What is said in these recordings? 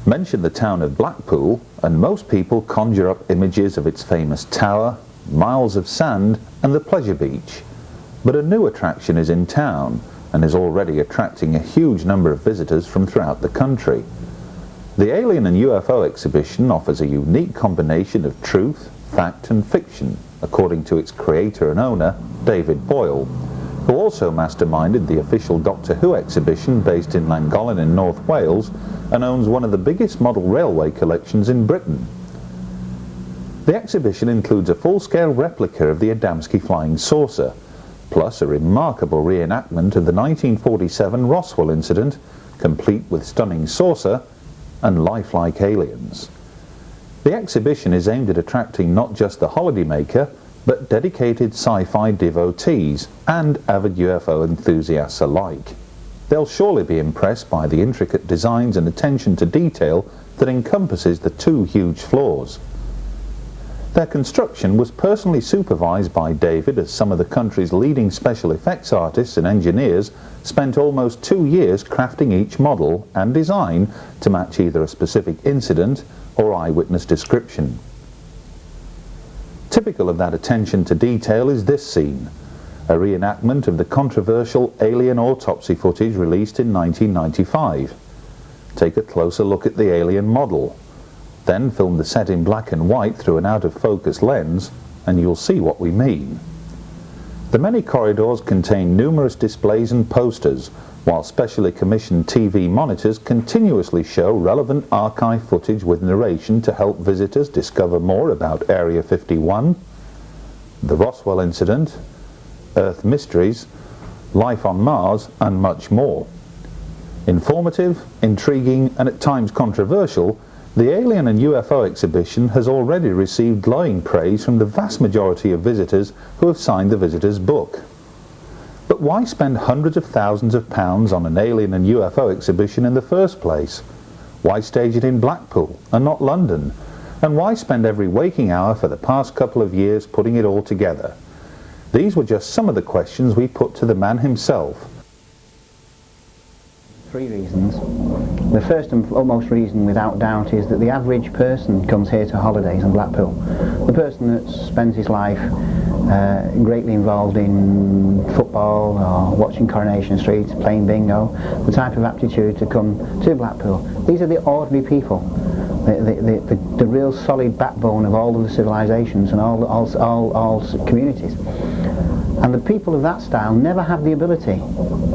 Mention the town of Blackpool and most people conjure up images of its famous tower, miles of sand and the pleasure beach. But a new attraction is in town and is already attracting a huge number of visitors from throughout the country. The Alien and UFO exhibition offers a unique combination of truth, fact and fiction, according to its creator and owner, David Boyle, who also masterminded the official Doctor Who exhibition based in Llangollen in North Wales and owns one of the biggest model railway collections in Britain. The exhibition includes a full-scale replica of the Adamski flying saucer, plus a remarkable reenactment of the 1947 Roswell incident, complete with stunning saucer and lifelike aliens. The exhibition is aimed at attracting not just the holidaymaker, but dedicated sci-fi devotees and avid UFO enthusiasts alike. They'll surely be impressed by the intricate designs and attention to detail that encompasses the two huge floors. Their construction was personally supervised by David, as some of the country's leading special effects artists and engineers spent almost 2 years crafting each model and design to match either a specific incident or eyewitness description. Typical of that attention to detail is this scene, a reenactment of the controversial alien autopsy footage released in 1995. Take a closer look at the alien model, then film the set in black and white through an out-of-focus lens, and you'll see what we mean. The many corridors contain numerous displays and posters, while specially commissioned TV monitors continuously show relevant archive footage with narration to help visitors discover more about Area 51, the Roswell incident, Earth mysteries, life on Mars, and much more. Informative, intriguing, and at times controversial, the Alien and UFO exhibition has already received glowing praise from the vast majority of visitors who have signed the visitors' book. But why spend hundreds of thousands of pounds on an Alien and UFO exhibition in the first place? Why stage it in Blackpool and not London? And why spend every waking hour for the past couple of years putting it all together? These were just some of the questions we put to the man himself. 3 reasons. The first and foremost reason, without doubt, is that the average person comes here to holidays in Blackpool. The person that spends his life greatly involved in football or watching Coronation Street, playing bingo, the type of aptitude to come to Blackpool. These are the ordinary people, the real solid backbone of all of the civilizations and all communities. And the people of that style never have the ability,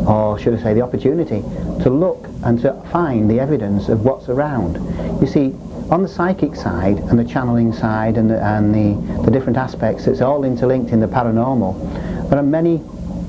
or should I say the opportunity, to look and to find the evidence of what's around. You see, on the psychic side and the channeling side and the different aspects, it's all interlinked in the paranormal. There are many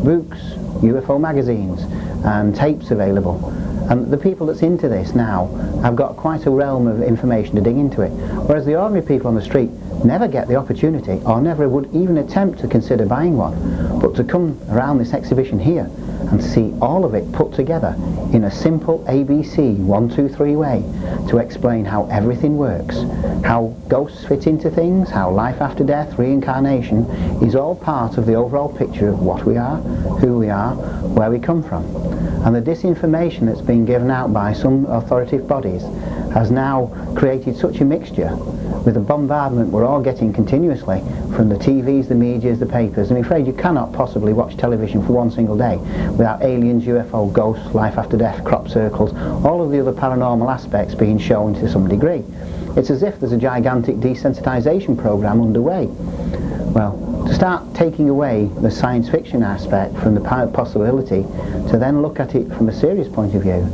books, UFO magazines and tapes available. And the people that's into this now have got quite a realm of information to dig into it. Whereas the ordinary people on the street never get the opportunity, or never would even attempt to consider buying one. But to come around this exhibition here and see all of it put together in a simple ABC 1, 2, 3 way to explain how everything works, how ghosts fit into things, how life after death, reincarnation is all part of the overall picture of what we are, who we are, where we come from. And the disinformation that's been given out by some authoritative bodies has now created such a mixture with the bombardment we're all getting continuously from the TVs, the medias, the papers. I'm afraid you cannot possibly watch television for one single day without aliens, UFO, ghosts, life after death, crop circles, all of the other paranormal aspects being shown to some degree. It's as if there's a gigantic desensitization program underway. Well, to start taking away the science fiction aspect from the possibility to then look at it from a serious point of view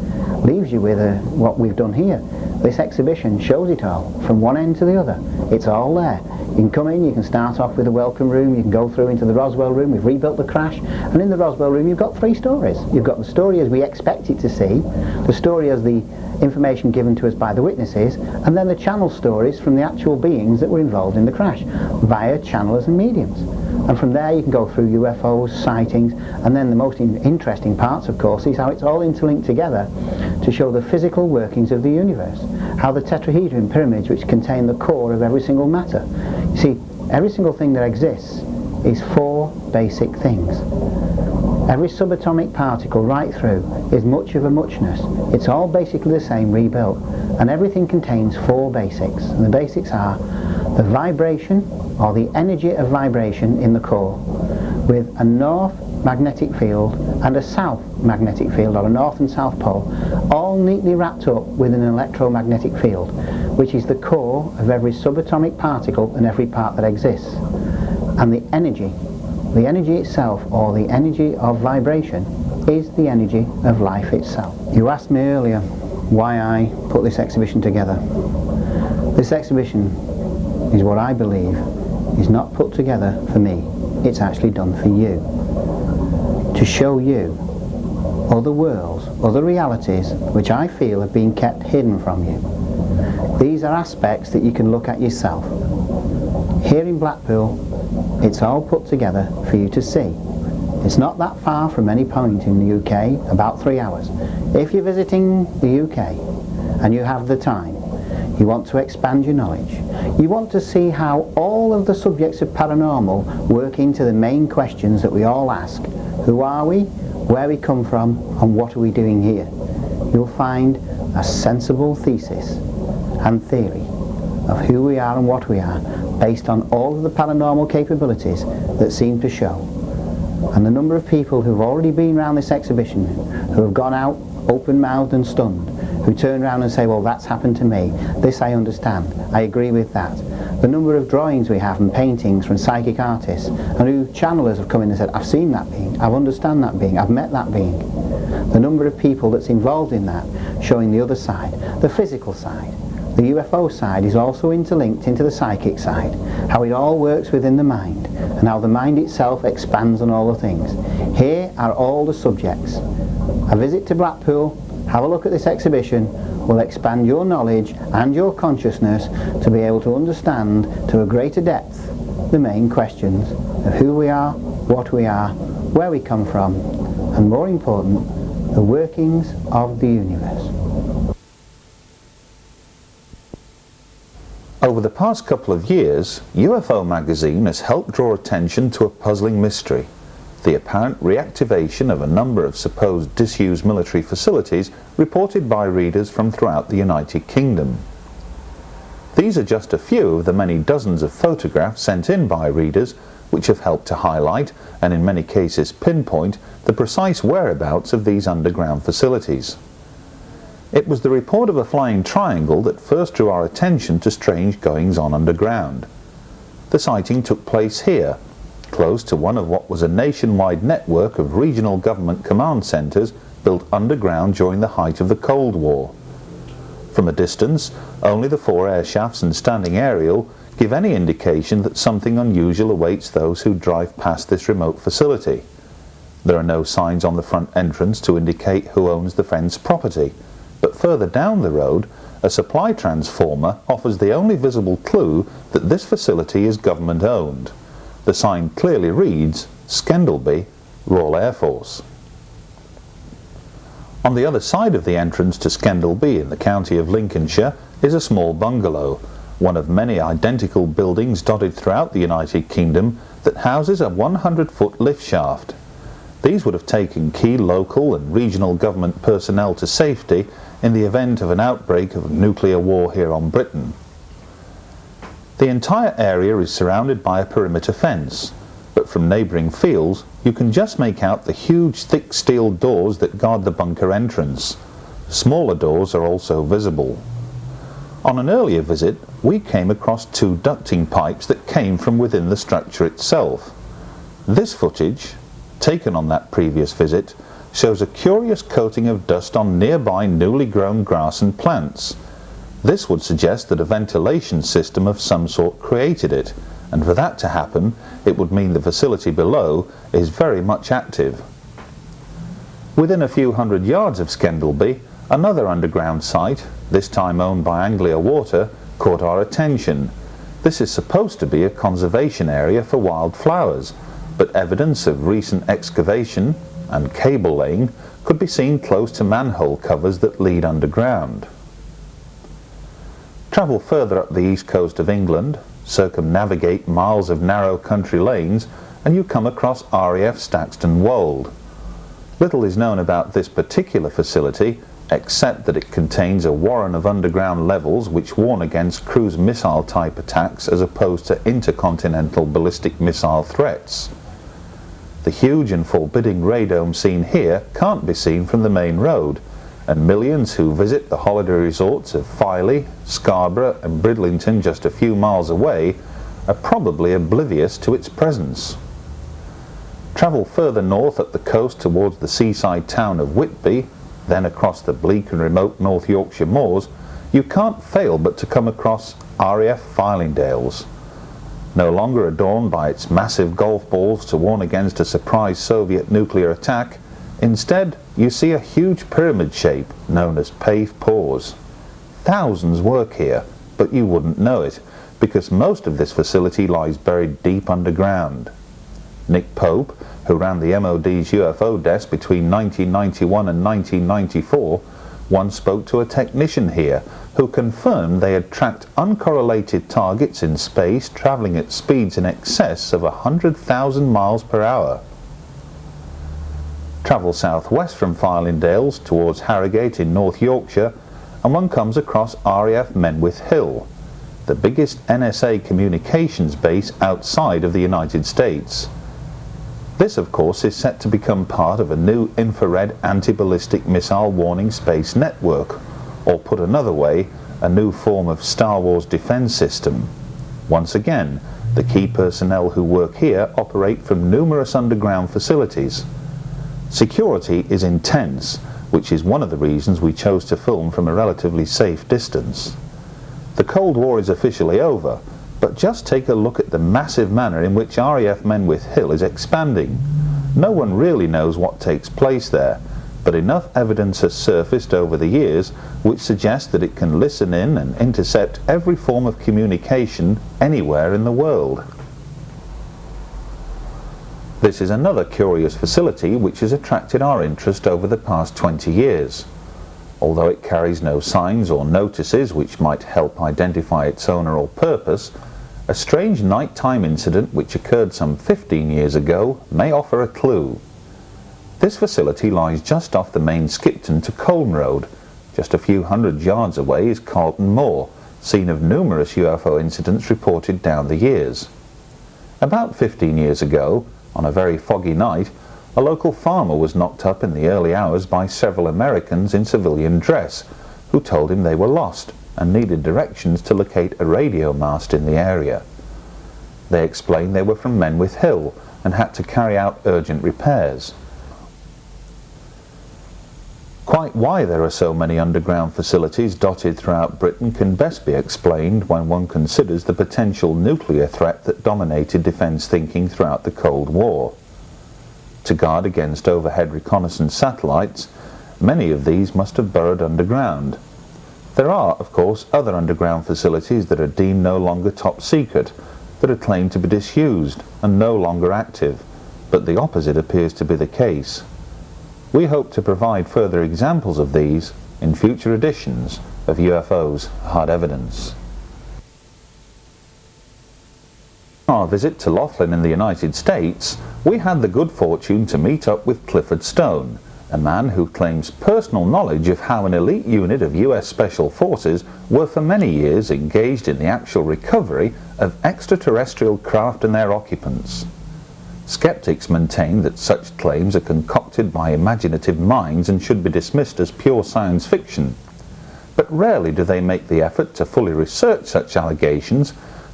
leaves you with what we've done here. This exhibition shows it all, from one end to the other. It's all there. You can come in, you can start off with the welcome room, you can go through into the Roswell room. We've rebuilt the crash, and in the Roswell room you've got 3 stories. You've got the story as we expect it to see, the story as the information given to us by the witnesses, and then the channel stories from the actual beings that were involved in the crash via channelers and mediums. And from there you can go through UFOs, sightings, and then the most interesting parts, of course, is how it's all interlinked together to show the physical workings of the universe, how the tetrahedron pyramids, which contain the core of every single matter. You see, every single thing that exists is 4 basic things. Every subatomic particle right through is much of a muchness. It's all basically the same rebuilt, and everything contains 4 basics. And the basics are the vibration, or the energy of vibration in the core, with a north magnetic field and a south magnetic field, or a north and south pole, all neatly wrapped up with an electromagnetic field, which is the core of every subatomic particle and every part that exists. And the energy itself, or the energy of vibration, is the energy of life itself. You asked me earlier why I put this exhibition together. This exhibition is what I believe is not put together for me, it's actually done for you. To show you other worlds, other realities which I feel have been kept hidden from you. These are aspects that you can look at yourself. Here in Blackpool, it's all put together for you to see. It's not that far from any point in the UK, about 3 hours. If you're visiting the UK and you have the time, you want to expand your knowledge, you want to see how all of the subjects of paranormal work into the main questions that we all ask. Who are we? Where we come from? And what are we doing here? You'll find a sensible thesis and theory of who we are and what we are, based on all of the paranormal capabilities that seem to show. And the number of people who've already been around this exhibition, who have gone out open-mouthed and stunned, who turn around and say, well, that's happened to me, this I understand, I agree with that. The number of drawings we have and paintings from psychic artists, and who channelers have come in and said, I've seen that being, I've understand that being, I've met that being. The number of people that's involved in that, showing the other side, the physical side. The UFO side is also interlinked into the psychic side, how it all works within the mind, and how the mind itself expands on all the things. Here are all the subjects. A visit to Blackpool, have a look at this exhibition, will expand your knowledge and your consciousness to be able to understand to a greater depth the main questions of who we are, what we are, where we come from, and more important, the workings of the universe. Over the past couple of years, UFO magazine has helped draw attention to a puzzling mystery: the apparent reactivation of a number of supposed disused military facilities reported by readers from throughout the United Kingdom. These are just a few of the many dozens of photographs sent in by readers, which have helped to highlight, and in many cases pinpoint, the precise whereabouts of these underground facilities. It was the report of a flying triangle that first drew our attention to strange goings-on underground. The sighting took place here, close to one of what was a nationwide network of regional government command centres built underground during the height of the Cold War. From a distance, only the 4 air shafts and standing aerial give any indication that something unusual awaits those who drive past this remote facility. There are no signs on the front entrance to indicate who owns the fenced property, but further down the road, a supply transformer offers the only visible clue that this facility is government-owned. The sign clearly reads, Schendelby, Royal Air Force. On the other side of the entrance to Schendelby in the county of Lincolnshire is a small bungalow, one of many identical buildings dotted throughout the United Kingdom that houses a 100-foot lift shaft. These would have taken key local and regional government personnel to safety in the event of an outbreak of nuclear war here on Britain. The entire area is surrounded by a perimeter fence, but from neighbouring fields you can just make out the huge thick steel doors that guard the bunker entrance. Smaller doors are also visible. On an earlier visit we came across 2 ducting pipes that came from within the structure itself. This footage, taken on that previous visit, shows a curious coating of dust on nearby newly grown grass and plants. This would suggest that a ventilation system of some sort created it, and for that to happen, it would mean the facility below is very much active. Within a few hundred yards of Schendelby, another underground site, this time owned by Anglia Water, caught our attention. This is supposed to be a conservation area for wildflowers, but evidence of recent excavation and cable laying could be seen close to manhole covers that lead underground. Travel further up the east coast of England, circumnavigate miles of narrow country lanes, and you come across RAF Staxton Wold, Little is known about this particular facility, except that it contains a warren of underground levels which warn against cruise missile type attacks as opposed to intercontinental ballistic missile threats. The huge and forbidding radome seen here can't be seen from the main road, and millions who visit the holiday resorts of Filey, Scarborough and Bridlington just a few miles away are probably oblivious to its presence. Travel further north up the coast towards the seaside town of Whitby, then across the bleak and remote North Yorkshire moors, you can't fail but to come across RAF Fylingdales. No longer adorned by its massive golf balls to warn against a surprise Soviet nuclear attack, instead you see a huge pyramid shape known as paved pores. Thousands work here, but you wouldn't know it, because most of this facility lies buried deep underground. Nick Pope, who ran the MOD's UFO desk between 1991 and 1994, once spoke to a technician here who confirmed they had tracked uncorrelated targets in space travelling at speeds in excess of 100,000 miles per hour. Travel southwest from Fylingdales towards Harrogate in North Yorkshire and one comes across RAF Menwith Hill, the biggest NSA communications base outside of the United States. This, of course, is set to become part of a new infrared anti-ballistic missile warning space network, or put another way, a new form of Star Wars defense system. Once again, the key personnel who work here operate from numerous underground facilities. Security is intense, which is one of the reasons we chose to film from a relatively safe distance. The Cold War is officially over, but just take a look at the massive manner in which RAF Menwith Hill is expanding. No one really knows what takes place there, but enough evidence has surfaced over the years which suggests that it can listen in and intercept every form of communication anywhere in the world. This is another curious facility which has attracted our interest over the past 20 years. Although it carries no signs or notices which might help identify its owner or purpose, a strange nighttime incident which occurred some 15 years ago may offer a clue. This facility lies just off the main Skipton to Colne Road. Just a few hundred yards away is Carlton Moor, scene of numerous UFO incidents reported down the years. About 15 years ago, on a very foggy night, a local farmer was knocked up in the early hours by several Americans in civilian dress, who told him they were lost and needed directions to locate a radio mast in the area. They explained they were from Menwith Hill and had to carry out urgent repairs. Quite why there are so many underground facilities dotted throughout Britain can best be explained when one considers the potential nuclear threat that dominated defence thinking throughout the Cold War. To guard against overhead reconnaissance satellites, many of these must have burrowed underground. There are, of course, other underground facilities that are deemed no longer top secret, that are claimed to be disused and no longer active, but the opposite appears to be the case. We hope to provide further examples of these in future editions of UFOs Hard Evidence. On our visit to Laughlin in the United States, we had the good fortune to meet up with Clifford Stone, a man who claims personal knowledge of how an elite unit of US Special Forces were for many years engaged in the actual recovery of extraterrestrial craft and their occupants. Skeptics maintain that such claims are concocted by imaginative minds and should be dismissed as pure science fiction. But rarely do they make the effort to fully research such allegations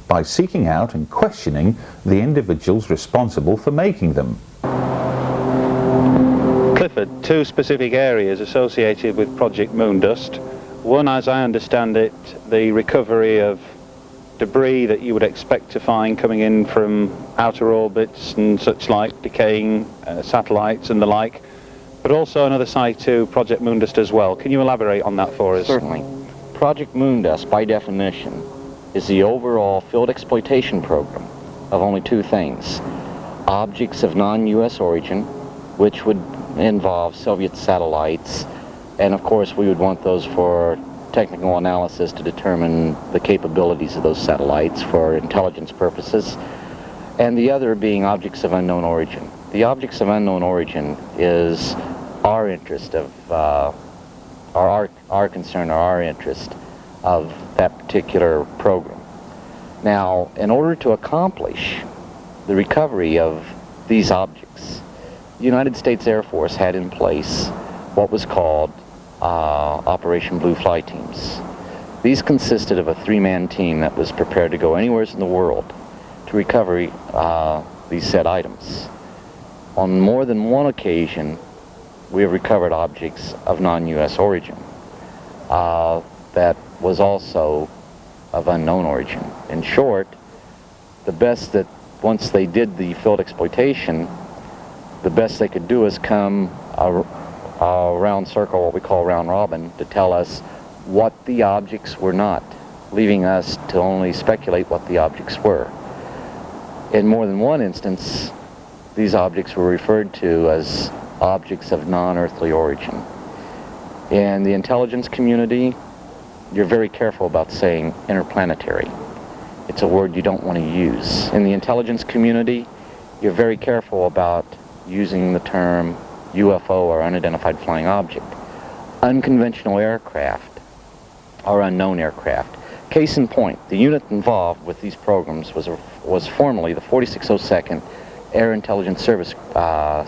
by seeking out and questioning the individuals responsible for making them. Clifford, two specific areas associated with Project Moondust. One, as I understand it, the recovery of debris that you would expect to find coming in from outer orbits and such like, decaying satellites and the like, but also another side to Project Moondust as well. Can you elaborate on that for us? Certainly. Project Moondust, by definition, is the overall field exploitation program of only two things: objects of non-U.S. origin, which would involve Soviet satellites, and of course we would want those for technical analysis to determine the capabilities of those satellites for intelligence purposes, and the other being objects of unknown origin. The objects of unknown origin is our interest of, our concern or our interest of that particular program. Now, in order to accomplish the recovery of these objects, the United States Air Force had in place what was called Operation Blue Fly Teams. These consisted of a 3-man team that was prepared to go anywhere in the world to recover these said items. On more than one occasion, we have recovered objects of non-U.S. origin that was also of unknown origin. In short, the best that once they did the field exploitation, the best they could do is come a round circle, what we call round robin, to tell us what the objects were not, leaving us to only speculate what the objects were. In more than one instance, these objects were referred to as objects of non-earthly origin. In the intelligence community, you're very careful about saying interplanetary. It's a word you don't want to use. In the intelligence community, you're very careful about using the term UFO or unidentified flying object. Unconventional aircraft or unknown aircraft. Case in point, the unit involved with these programs was formerly the 4602nd Air Intelligence Service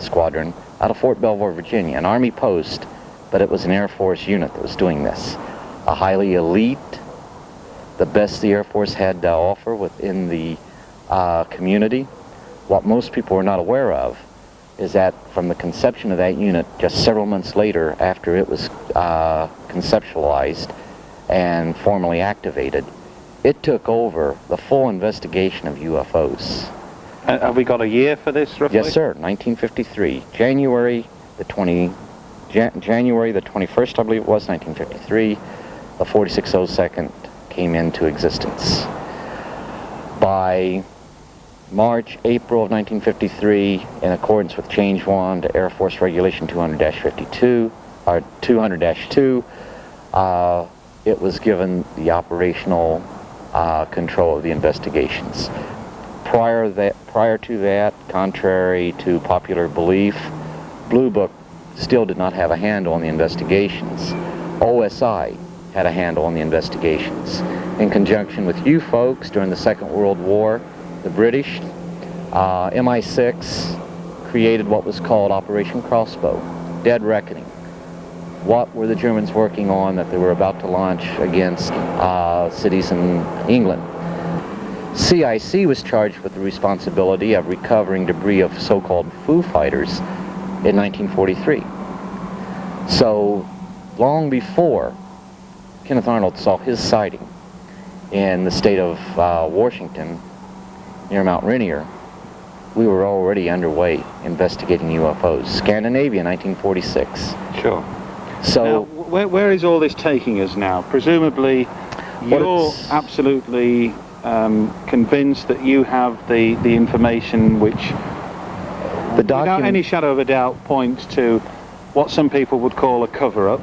Squadron out of Fort Belvoir, Virginia, an Army post, but it was an Air Force unit that was doing this. A highly elite, the best the Air Force had to offer within the community. What most people are not aware of is that from the conception of that unit, just several months later, after it was conceptualized and formally activated, it took over the full investigation of UFOs. Have we got a year for this, roughly? Yes, sir. 1953, January the 21st, I believe it was, 1953. The 4602nd came into existence. By March, April of 1953, in accordance with Change 1 to Air Force Regulation 200-52, or 200-2, it was given the operational control of the investigations. Prior to that, contrary to popular belief, Blue Book still did not have a handle on the investigations. OSI had a handle on the investigations. In conjunction with you folks during the Second World War, the British, MI6 created what was called Operation Crossbow, Dead Reckoning. What were the Germans working on that they were about to launch against cities in England? CIC was charged with the responsibility of recovering debris of so-called Foo Fighters in 1943. So, long before Kenneth Arnold saw his sighting in the state of Washington, near Mount Rainier, we were already underway investigating UFOs. Scandinavia, 1946. Sure. So, now, where is all this taking us now? Presumably, you're absolutely convinced that you have the information which, without any shadow of a doubt, points to what some people would call a cover-up.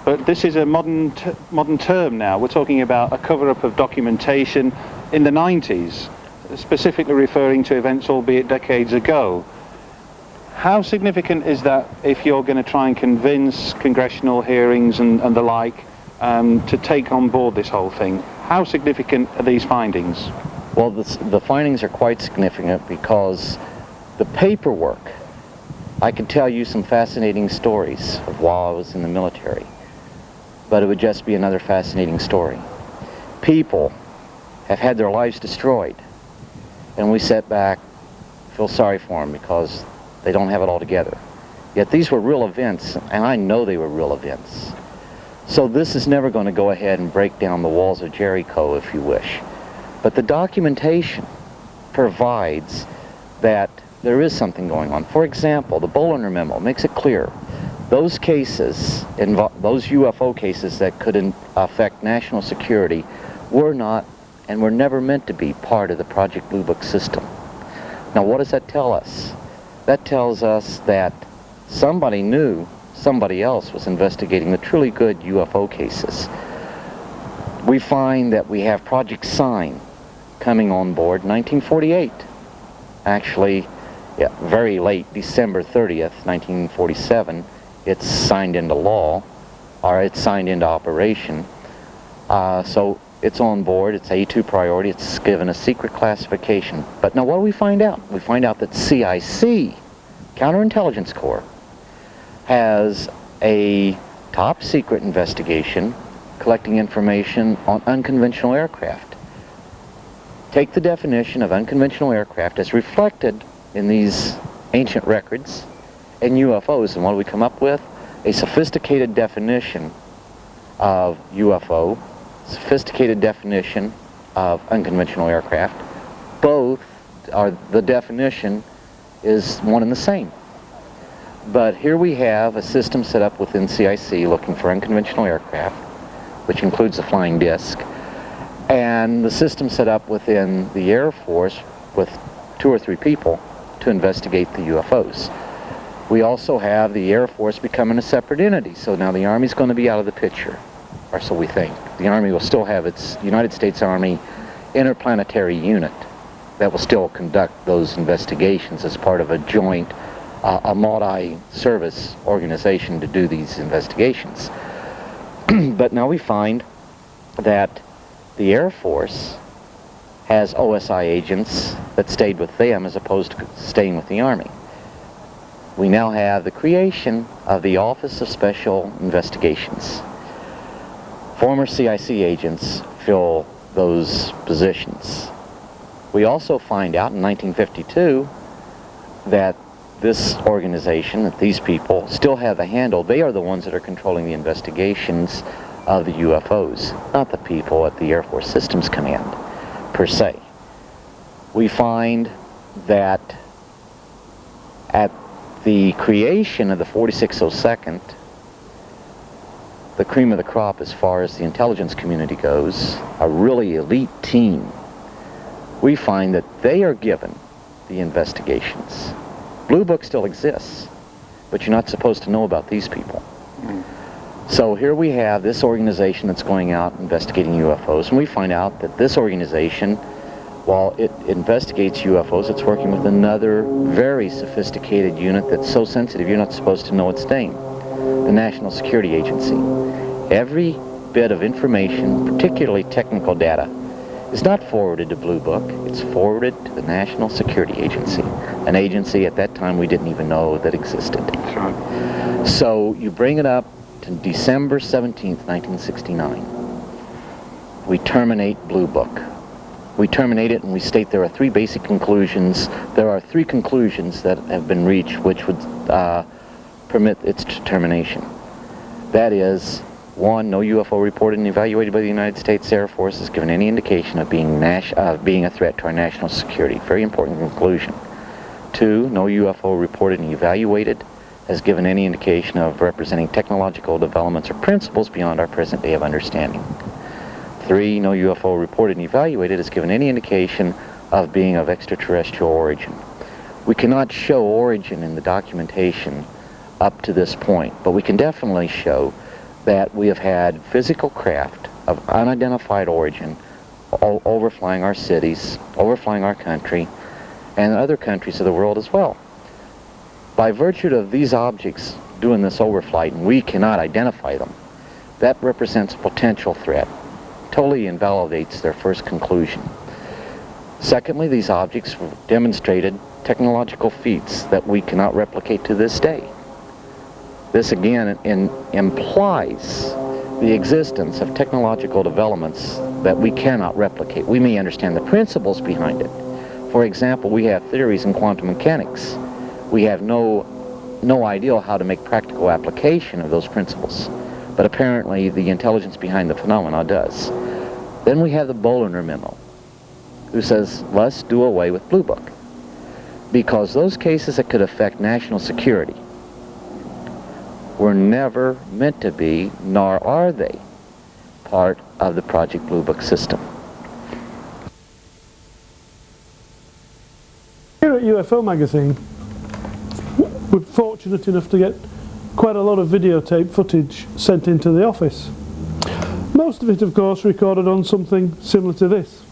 But this is a modern term now. We're talking about a cover-up of documentation in the 90s, specifically referring to events albeit decades ago. How significant is that if you're going to try and convince congressional hearings and the like to take on board this whole thing? How significant are these findings? Well, the findings are quite significant because the paperwork, I could tell you some fascinating stories of while I was in the military, but it would just be another fascinating story. People have had their lives destroyed, and we sit back, feel sorry for them because they don't have it all together. Yet these were real events, and I know they were real events. So this is never going to go ahead and break down the walls of Jericho, if you wish. But the documentation provides that there is something going on. For example, the Boyle memo makes it clear those cases, those UFO cases that could affect national security were not and were never meant to be part of the Project Blue Book system. Now, what does that tell us? That tells us that somebody knew somebody else was investigating the truly good UFO cases. We find that we have Project Sign coming on board in 1948. Actually, very late, December 30th, 1947, it's signed into law, or it's signed into operation. So it's on board, it's A2 priority, it's given a secret classification. But now what do we find out? We find out that CIC, Counterintelligence Corps, has a top secret investigation collecting information on unconventional aircraft. Take the definition of unconventional aircraft as reflected in these ancient records and UFOs, and what do we come up with? A sophisticated definition of UFO, sophisticated definition of unconventional aircraft. Both are, the definition is one and the same. But here we have a system set up within CIC looking for unconventional aircraft, which includes a flying disc, and the system set up within the Air Force with 2 or 3 people to investigate the UFOs. We also have the Air Force becoming a separate entity, so now the Army's going to be out of the picture, or so we think. The Army will still have its United States Army interplanetary unit that will still conduct those investigations as part of a joint, a multi-service organization to do these investigations. But now we find that the Air Force has OSI agents that stayed with them as opposed to staying with the Army. We now have the creation of the Office of Special Investigations. Former CIC agents fill those positions. We also find out in 1952 that this organization, that these people still have the handle. They are the ones that are controlling the investigations of the UFOs, not the people at the Air Force Systems Command, per se. We find that at the creation of the 4602nd, the cream of the crop as far as the intelligence community goes, a really elite team, we find that they are given the investigations. Blue Book still exists, but you're not supposed to know about these people. So here we have this organization that's going out investigating UFOs, and we find out that this organization, while it investigates UFOs, it's working with another very sophisticated unit that's so sensitive you're not supposed to know its name, the National Security Agency. Every bit of information, particularly technical data, is not forwarded to Blue Book, it's forwarded to the National Security Agency, an agency at that time we didn't even know that existed. That's right. So you bring it up to December 17th, 1969. We terminate Blue Book. We terminate it and we state there are 3 basic conclusions. There are 3 conclusions that have been reached which would permit its termination. That is, 1, no UFO reported and evaluated by the United States Air Force has given any indication of being a threat to our national security. Very important conclusion. 2, no UFO reported and evaluated has given any indication of representing technological developments or principles beyond our present day of understanding. 3, no UFO reported and evaluated has given any indication of being of extraterrestrial origin. We cannot show origin in the documentation up to this point, but we can definitely show that we have had physical craft of unidentified origin overflying our cities, overflying our country, and other countries of the world as well. By virtue of these objects doing this overflight, and we cannot identify them, that represents a potential threat. Totally invalidates their first conclusion. Secondly, these objects demonstrated technological feats that we cannot replicate to this day. This again implies the existence of technological developments that we cannot replicate. We may understand the principles behind it. For example, we have theories in quantum mechanics. We have no idea how to make practical application of those principles. But apparently the intelligence behind the phenomena does. Then we have the Boyle memo, who says, let's do away with Blue Book, because those cases that could affect national security were never meant to be, nor are they, part of the Project Blue Book system. Here at UFO Magazine, we're fortunate enough to get quite a lot of videotape footage sent into the office. Most of it, of course, recorded on something similar to this.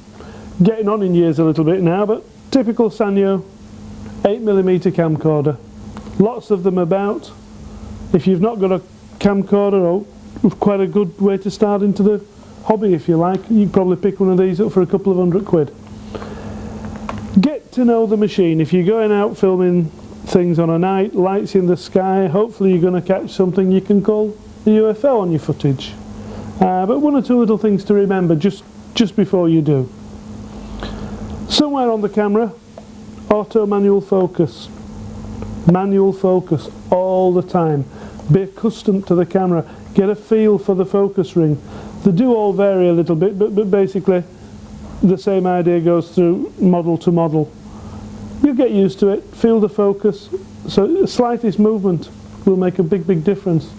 Getting on in years a little bit now, but typical Sanyo 8mm camcorder. Lots of them about, If you've not got a camcorder, or quite a good way to start into the hobby if you like, you can probably pick one of these up for a couple of £100. Get to know the machine. If you're going out filming things on a night, lights in the sky, hopefully you're going to catch something you can call a UFO on your footage. But one or two little things to remember just before you do. Somewhere on the camera, auto manual focus. Manual focus all the time. Be accustomed to the camera. Get a feel for the focus ring. They do all vary a little bit, but basically the same idea goes through model to model. You get used to it, feel the focus, so the slightest movement will make a big difference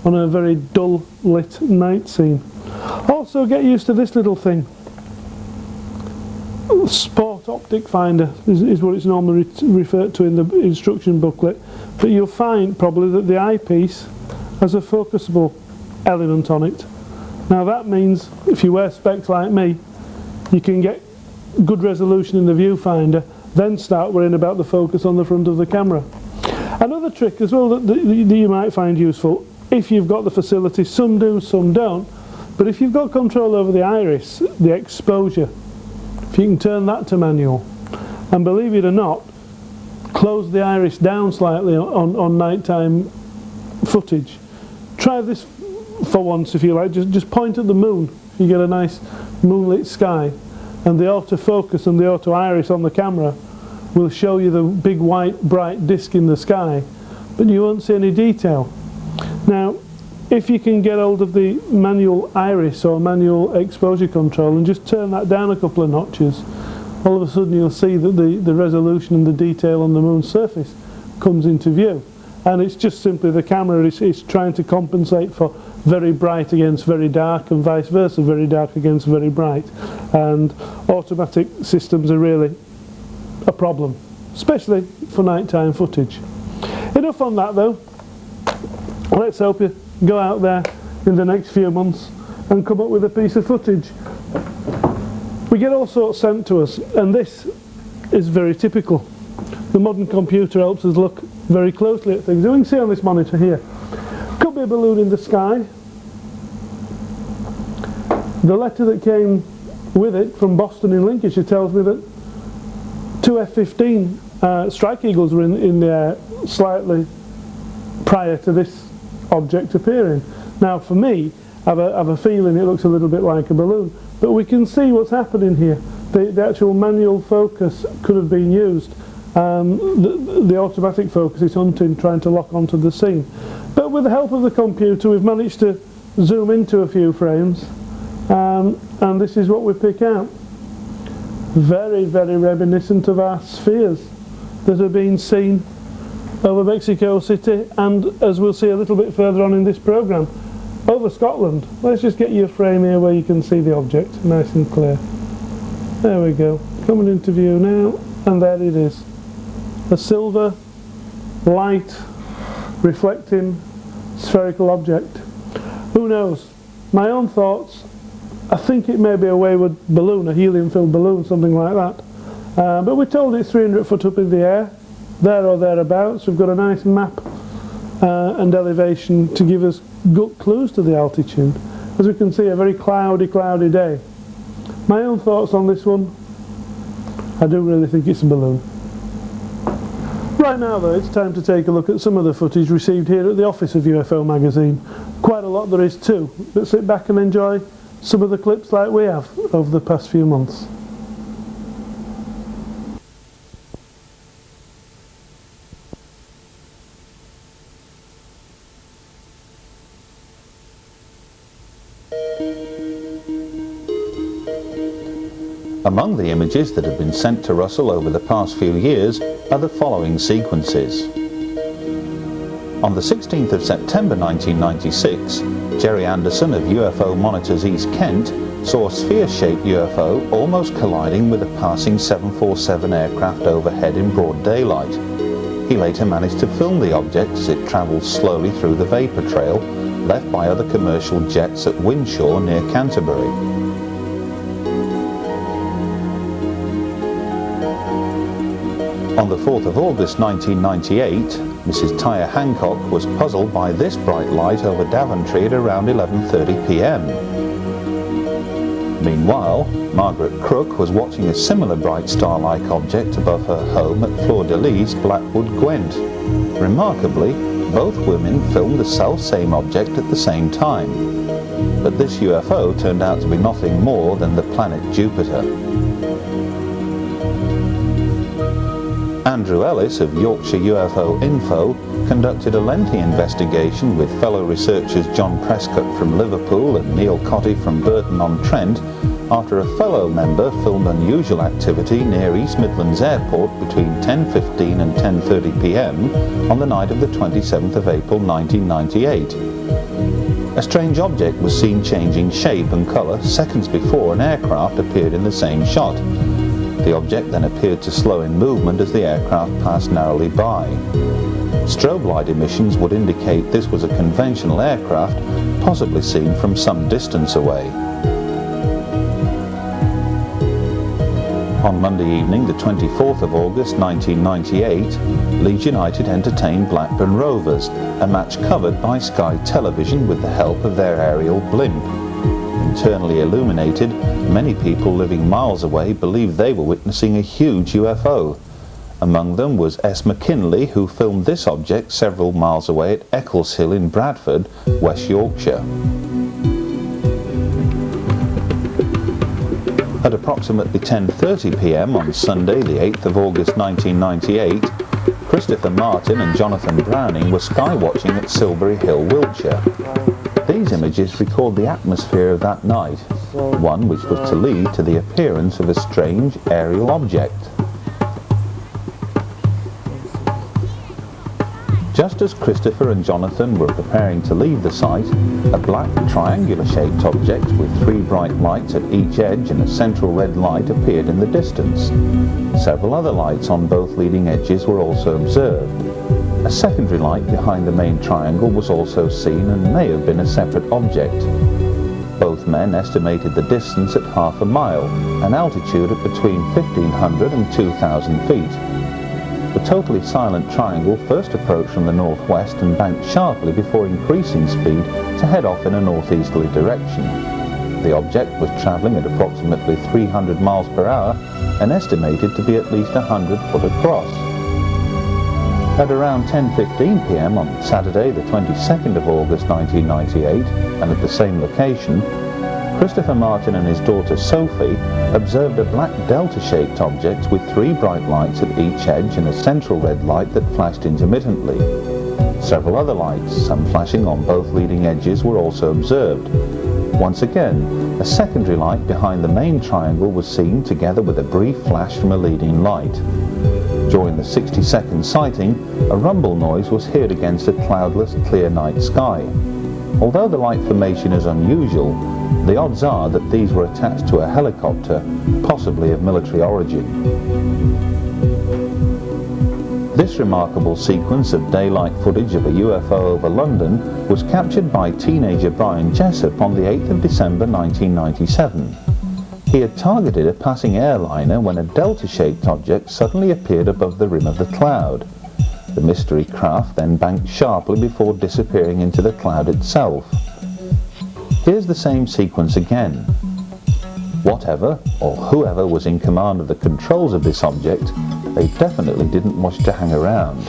on a very dull lit night scene. Also get used to this little thing. Sport optic finder is what it's normally referred to in the instruction booklet, but you'll find probably that the eyepiece has a focusable element on it. Now that means if you wear specs like me, you can get good resolution in the viewfinder, then start worrying about the focus on the front of the camera. Another trick as well that you might find useful, if you've got the facility, some do, some don't, but if you've got control over the iris, the exposure, if you can turn that to manual, and believe it or not, close the iris down slightly on nighttime footage. Try this for once if you like, just point at the moon if you get a nice moonlit sky, and the autofocus and the auto iris on the camera will show you the big white bright disc in the sky, but you won't see any detail. Now if you can get hold of the manual iris or manual exposure control and just turn that down a couple of notches, all of a sudden you'll see that the resolution and the detail on the moon's surface comes into view. And it's just simply the camera is trying to compensate for very bright against very dark, and vice versa, very dark against very bright. And automatic systems are really a problem, especially for nighttime footage. Enough on that though. Let's hope you go out there in the next few months and come up with a piece of footage. We get all sorts sent to us, and this is very typical. The modern computer helps us look very closely at things. And we can see on this monitor here, could be a balloon in the sky. The letter that came with it from Boston in Lincolnshire tells me that two F-15 Strike Eagles were in the air slightly prior to this object appearing. Now for me, I have a feeling it looks a little bit like a balloon, but we can see what's happening here. The actual manual focus could have been used. The automatic focus is hunting, trying to lock onto the scene. But with the help of the computer we've managed to zoom into a few frames, and this is what we pick out. Very reminiscent of our spheres that are being seen over Mexico City, and as we'll see a little bit further on in this programme, over Scotland. Let's just get you a frame here where you can see the object nice and clear. There we go, coming into view now, and there it is. A silver, light, reflecting, spherical object. Who knows? My own thoughts, I think it may be a wayward balloon, a helium-filled balloon, something like that. But we're told it's 300 foot up in the air, there or thereabouts. We've got a nice map and elevation to give us good clues to the altitude. As we can see, a very cloudy day. My own thoughts on this one, I do really think it's a balloon. Right now though, it's time to take a look at some of the footage received here at the office of UFO Magazine. Quite a lot there is too, but sit back and enjoy some of the clips like we have over the past few months. Among the images that have been sent to Russell over the past few years are the following sequences. On the 16th of September 1996, Jerry Anderson of UFO Monitors East Kent saw a sphere-shaped UFO almost colliding with a passing 747 aircraft overhead in broad daylight. He later managed to film the object as it travelled slowly through the vapour trail left by other commercial jets at Windshaw near Canterbury. On the 4th of August 1998, Mrs. Tyre Hancock was puzzled by this bright light over Daventry at around 11:30 p.m. Meanwhile, Margaret Crook was watching a similar bright star-like object above her home at Fleur-de-Lys, Blackwood, Gwent. Remarkably, both women filmed the self-same object at the same time. But this UFO turned out to be nothing more than the planet Jupiter. Andrew Ellis of Yorkshire UFO Info conducted a lengthy investigation with fellow researchers John Prescott from Liverpool and Neil Cotty from Burton-on-Trent after a fellow member filmed unusual activity near East Midlands Airport between 10:15 and 10:30 p.m. on the night of the 27th of April 1998. A strange object was seen changing shape and colour seconds before an aircraft appeared in the same shot. The object then appeared to slow in movement as the aircraft passed narrowly by. Strobe light emissions would indicate this was a conventional aircraft, possibly seen from some distance away. On Monday evening, the 24th of August 1998, Leeds United entertained Blackburn Rovers, a match covered by Sky Television with the help of their aerial blimp. Internally illuminated, many people living miles away believed they were witnessing a huge UFO. Among them was S. McKinley, who filmed this object several miles away at Eccleshill in Bradford, West Yorkshire. At approximately 10:30 p.m. on Sunday, the 8th of August 1998, Christopher Martin and Jonathan Browning were sky watching at Silbury Hill, Wiltshire. These images record the atmosphere of that night, one which was to lead to the appearance of a strange aerial object. Just as Christopher and Jonathan were preparing to leave the site, a black triangular-shaped object with 3 bright lights at each edge and a central red light appeared in the distance. Several other lights on both leading edges were also observed. A secondary light behind the main triangle was also seen and may have been a separate object. Both men estimated the distance at half a mile, an altitude at between 1,500 and 2,000 feet. The totally silent triangle first approached from the northwest and banked sharply before increasing speed to head off in a northeasterly direction. The object was travelling at approximately 300 miles per hour and estimated to be at least 100 foot across. At around 10:15 p.m. on Saturday, the 22nd of August 1998, and at the same location, Christopher Martin and his daughter Sophie observed a black delta-shaped object with 3 bright lights at each edge and a central red light that flashed intermittently. Several other lights, some flashing on both leading edges, were also observed. Once again, a secondary light behind the main triangle was seen together with a brief flash from a leading light. During the 60-second sighting, a rumble noise was heard against a cloudless, clear night sky. Although the light formation is unusual, the odds are that these were attached to a helicopter, possibly of military origin. This remarkable sequence of daylight footage of a UFO over London was captured by teenager Brian Jessup on the 8th of December 1997. He had targeted a passing airliner when a delta-shaped object suddenly appeared above the rim of the cloud. The mystery craft then banked sharply before disappearing into the cloud itself. Here's the same sequence again. Whatever or whoever was in command of the controls of this object, they definitely didn't wish to hang around.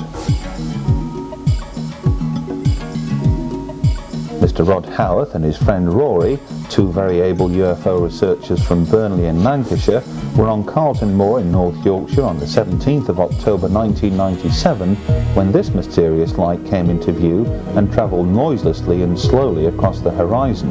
Mr. Rod Howarth and his friend Rory, 2 very able UFO researchers from Burnley in Lancashire, were on Carlton Moor in North Yorkshire on the 17th of October 1997 when this mysterious light came into view and travelled noiselessly and slowly across the horizon.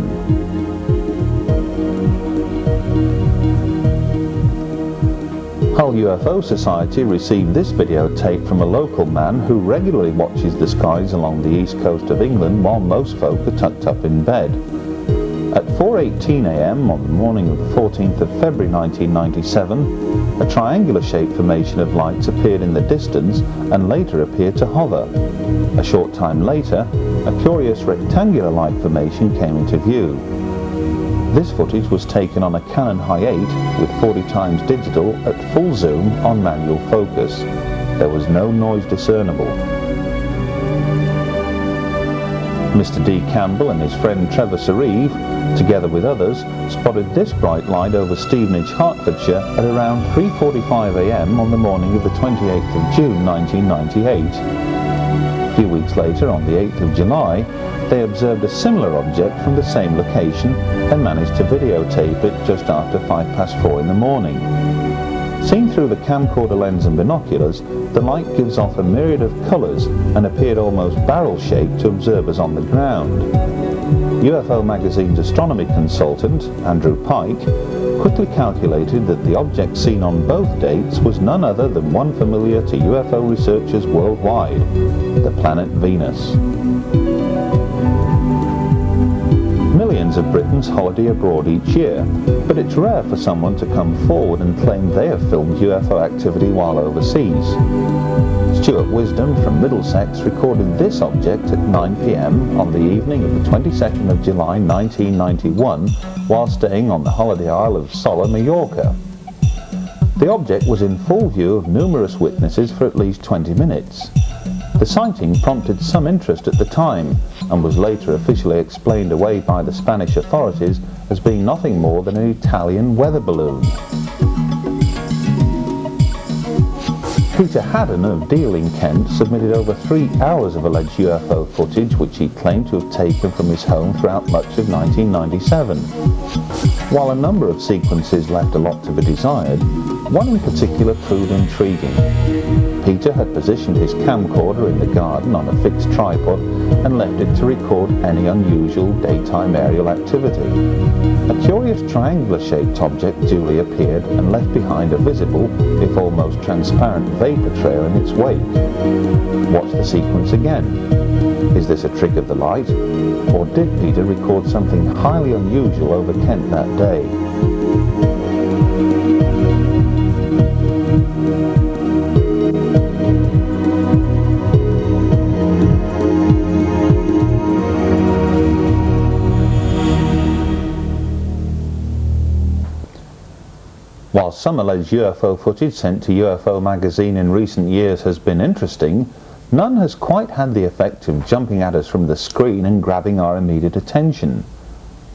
Hull UFO Society received this videotape from a local man who regularly watches the skies along the east coast of England while most folk are tucked up in bed. At 4:18 a.m. on the morning of the 14th of February 1997, a triangular-shaped formation of lights appeared in the distance and later appeared to hover. A short time later, a curious rectangular light formation came into view. This footage was taken on a Canon Hi8 with 40x digital at full zoom on manual focus. there was no noise discernible. Mr. D. Campbell and his friend Trevor Sereve, together with others, spotted this bright light over Stevenage, Hertfordshire at around 3:45 a.m. on the morning of the 28th of June 1998. A few weeks later, on the 8th of July, they observed a similar object from the same location and managed to videotape it just after 4:05 in the morning. Seen through the camcorder lens and binoculars, the light gives off a myriad of colours and appeared almost barrel-shaped to observers on the ground. UFO Magazine's astronomy consultant, Andrew Pike, quickly calculated that the object seen on both dates was none other than one familiar to UFO researchers worldwide, the planet Venus. Millions of Britons holiday abroad each year, but it's rare for someone to come forward and claim they have filmed UFO activity while overseas. Stuart Wisdom from Middlesex recorded this object at 9 p.m. on the evening of the 22nd of July 1991 while staying on the holiday isle of Sola, Mallorca. The object was in full view of numerous witnesses for at least 20 minutes. The sighting prompted some interest at the time and was later officially explained away by the Spanish authorities as being nothing more than an Italian weather balloon. Peter Haddon of Deal in Kent submitted over 3 hours of alleged UFO footage which he claimed to have taken from his home throughout much of 1997. While a number of sequences left a lot to be desired, one in particular proved intriguing. Peter had positioned his camcorder in the garden on a fixed tripod and left it to record any unusual daytime aerial activity. A curious triangular-shaped object duly appeared and left behind a visible, if almost transparent, vapour trail in its wake. Watch the sequence again. Is this a trick of the light, or did Peter record something highly unusual over Kent that day? While some alleged UFO footage sent to UFO Magazine in recent years has been interesting, none has quite had the effect of jumping at us from the screen and grabbing our immediate attention.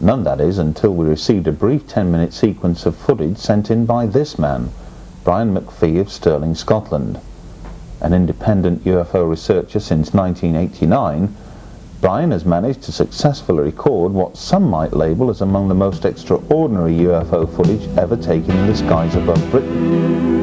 None, that is, until we received a brief 10-minute sequence of footage sent in by this man, Brian McPhee of Sterling, Scotland. An independent UFO researcher since 1989, Brian has managed to successfully record what some might label as among the most extraordinary UFO footage ever taken in the skies above Britain.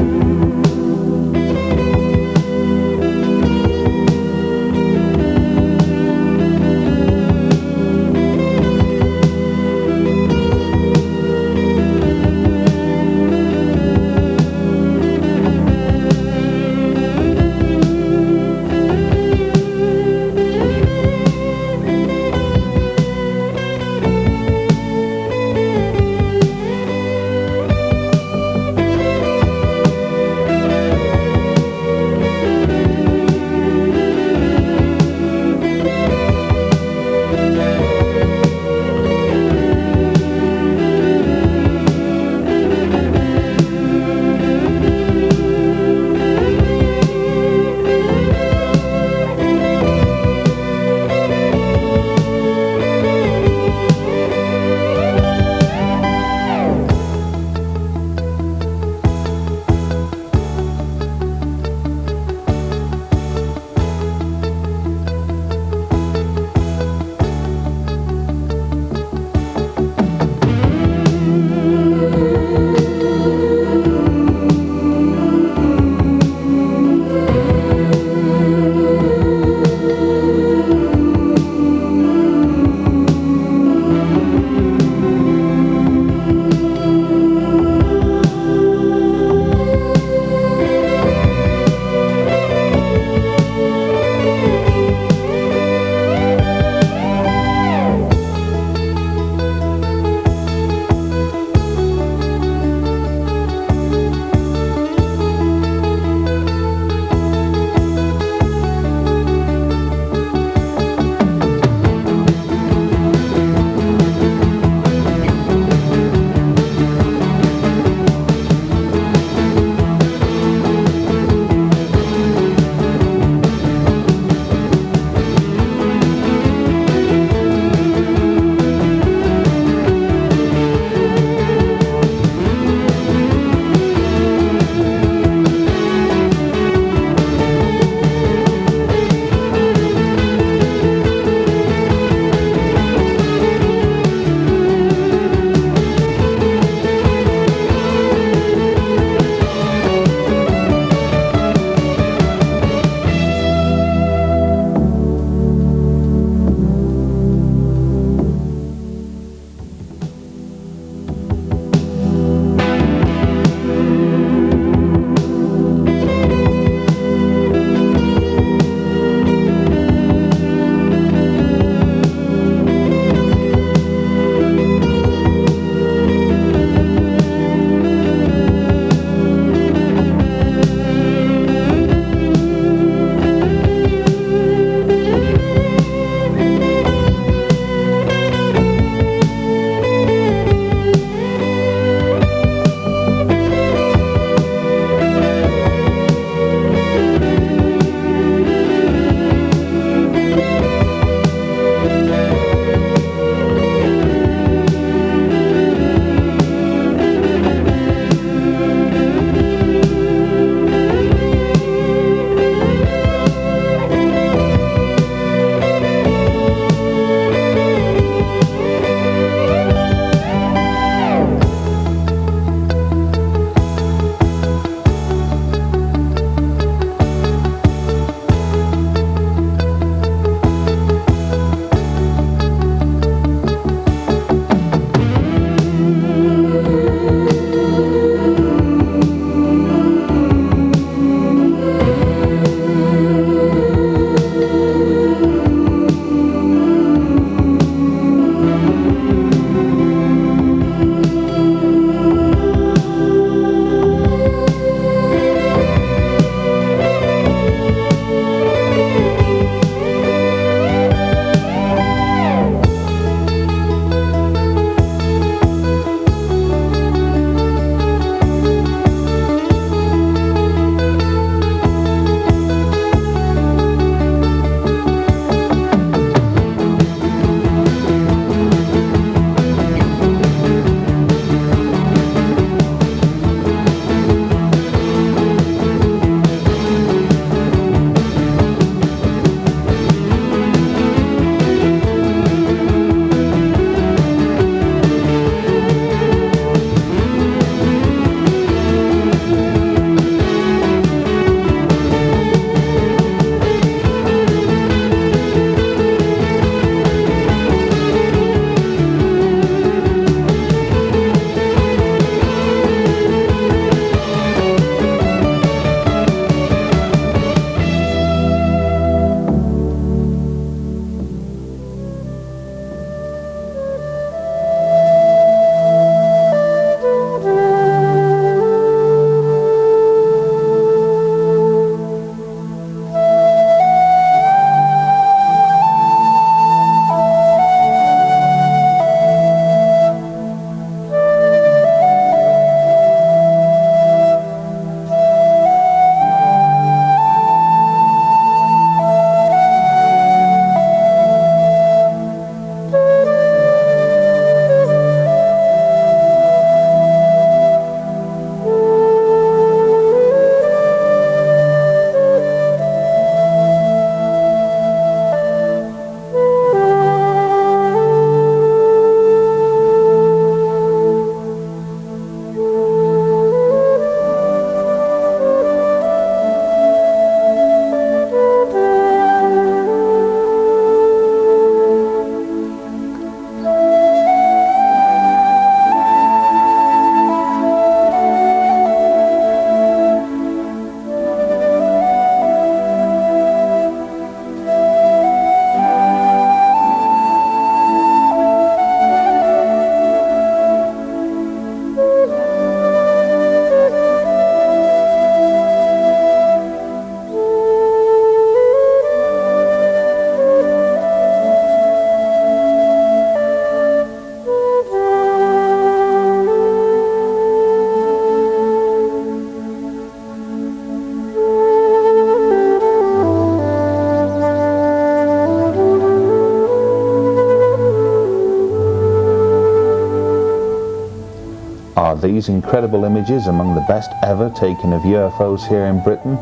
these incredible images among the best ever taken of UFOs here in Britain?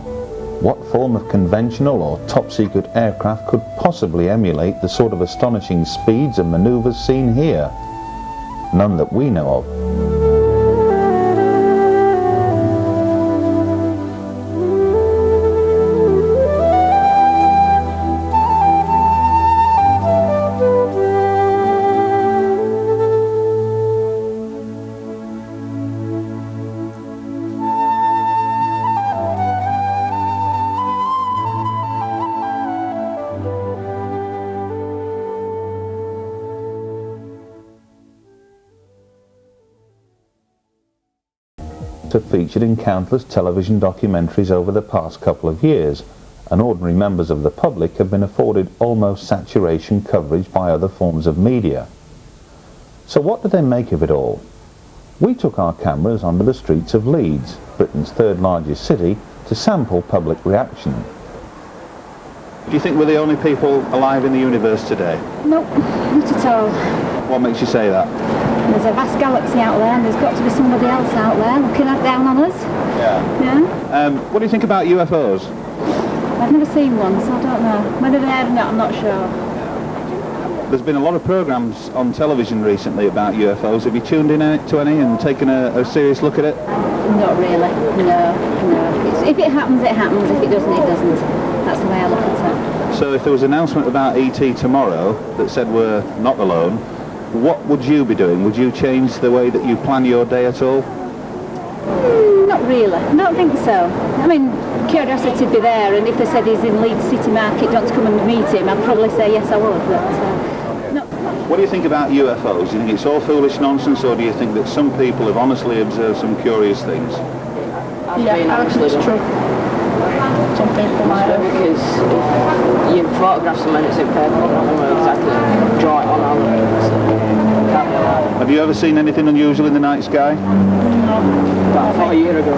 What form of conventional or top-secret aircraft could possibly emulate the sort of astonishing speeds and manoeuvres seen here? None that we know of. Have featured in countless television documentaries over the past couple of years, and ordinary members of the public have been afforded almost saturation coverage by other forms of media. So what do they make of it all? We took our cameras onto the streets of Leeds, Britain's third largest city, to sample public reaction. Do you think we're the only people alive in the universe today? Nope, not at all. What makes you say that? There's a vast galaxy out there and there's got to be somebody else out there looking down on us. Yeah. Yeah? What do you think about UFOs? I've never seen one, so I don't know. Whether they're there or not, I'm not sure. There's been a lot of programmes on television recently about UFOs. Have you tuned in to any and taken a serious look at it? Not really, no. If it happens, it happens. If it doesn't, it doesn't. That's the way I look at it. So if there was an announcement about ET tomorrow that said we're not alone, what would you be doing? Would you change the way that you plan your day at all? Not really. I don't think so. I mean, curiosity would be there, and if they said he's in Leeds City Market, don't come and meet him, I'd probably say yes, I would. But, no. What do you think about UFOs? Do you think it's all foolish nonsense, or do you think that some people have honestly observed some curious things? Yeah, I think it's true. Some people might have. Because if you photograph someone that's in paper, you're not going to exactly draw it on our Have you ever seen anything unusual in the night sky? No. About 4 years ago.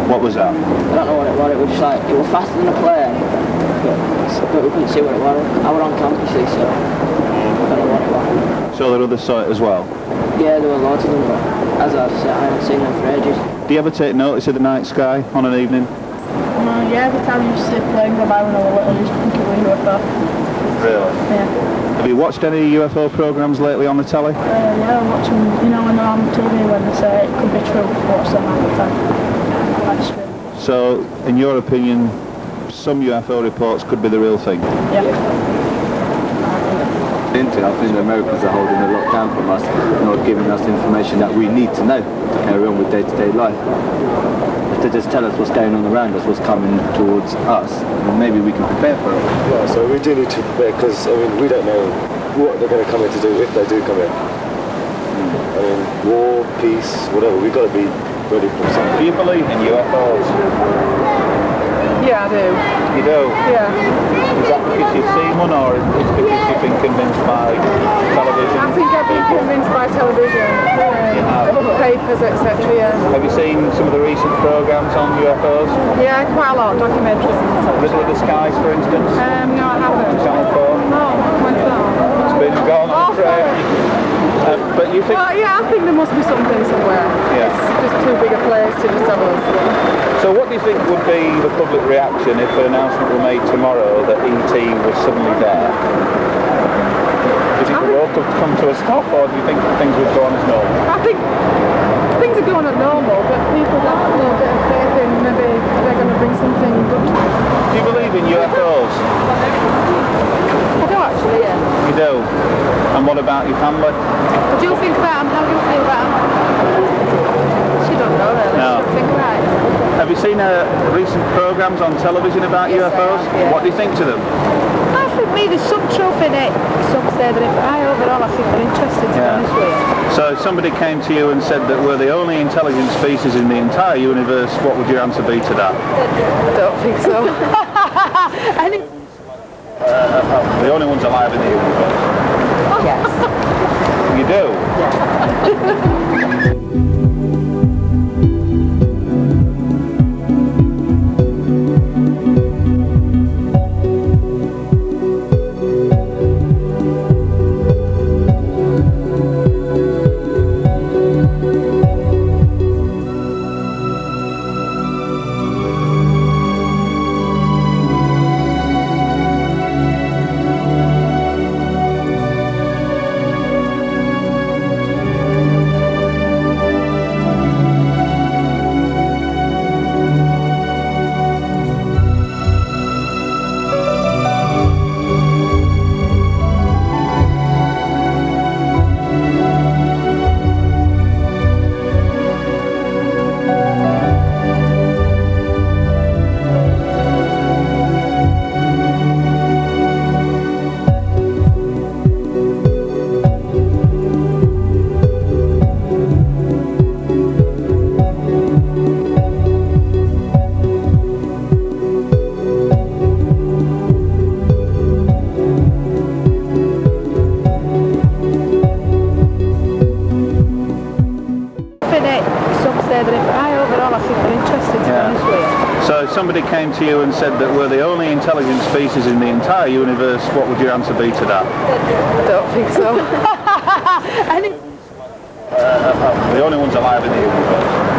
What was that? I don't know what it was. It was just like, it was faster than a plane. But we couldn't see what it was. I was on campus, so I don't know what it was. So there others saw it as well? Yeah, there were loads of them, but as I said, I haven't seen them for ages. Do you ever take notice of the night sky on an evening? Yeah, every time you used to see playing the when I was little, I used to think it was a UFO. Really? Yeah. Have you watched any UFO programmes lately on the telly? Yeah, I watch them, you know, when they're on TV when they say it could be true, watch them all the time. Live stream. So, in your opinion, some UFO reports could be the real thing? Yeah. I think the Americans are holding a lot down from us, not giving us the information that we need to know to carry on with day-to-day life. If they just tell us what's going on around us, what's coming towards us, then maybe we can prepare for it. Yeah, so we do need to prepare, because I mean, we don't know what they're going to come in to do if they do come in. I mean, war, peace, whatever, we've got to be ready for something. Do you believe in UFOs? Yeah, I do. You do? Yeah. Is that because you've seen one, or is it because you've been convinced by television? I think I've been convinced by television, papers, etc. Yeah. Have you seen some of the recent programmes on UFOs? Yeah, quite a lot, documentaries and stuff. Riddle of the Skies, for instance? No, I haven't. Channel 4? No, when's that? It's been and gone, I'm afraid. But you think... Well, yeah, I think there must be something somewhere. Yeah. It's just too big a place to just tell us. So what do you think would be the public reaction if an announcement were made tomorrow that ET was suddenly there? Do you think the world could come to a stop, or do you think things would go on as normal? I think things are going on normal, but people have a little bit of faith in maybe they're going to bring something good. Do you believe in UFOs? I do actually, yeah. You do? And what about your family? What do you think about them? How do you feel about them? She don't know really. No. She don't think right. Have you seen recent programmes on television about Yes, UFOs? I have, yeah. What do you think to them? I think maybe some truth in it. Some say that overall I think they're interested, to be honest with you. So if somebody came to you and said that we're the only intelligent species in the entire universe, what would your answer be to that? I don't think so. The only ones alive in the universe? Yes. You do? say that overall I think they're interested, to be honest with you. So if somebody came to you and said that we're the only intelligent species in the entire universe, what would your answer be to that? I don't think so. The only ones alive in the universe.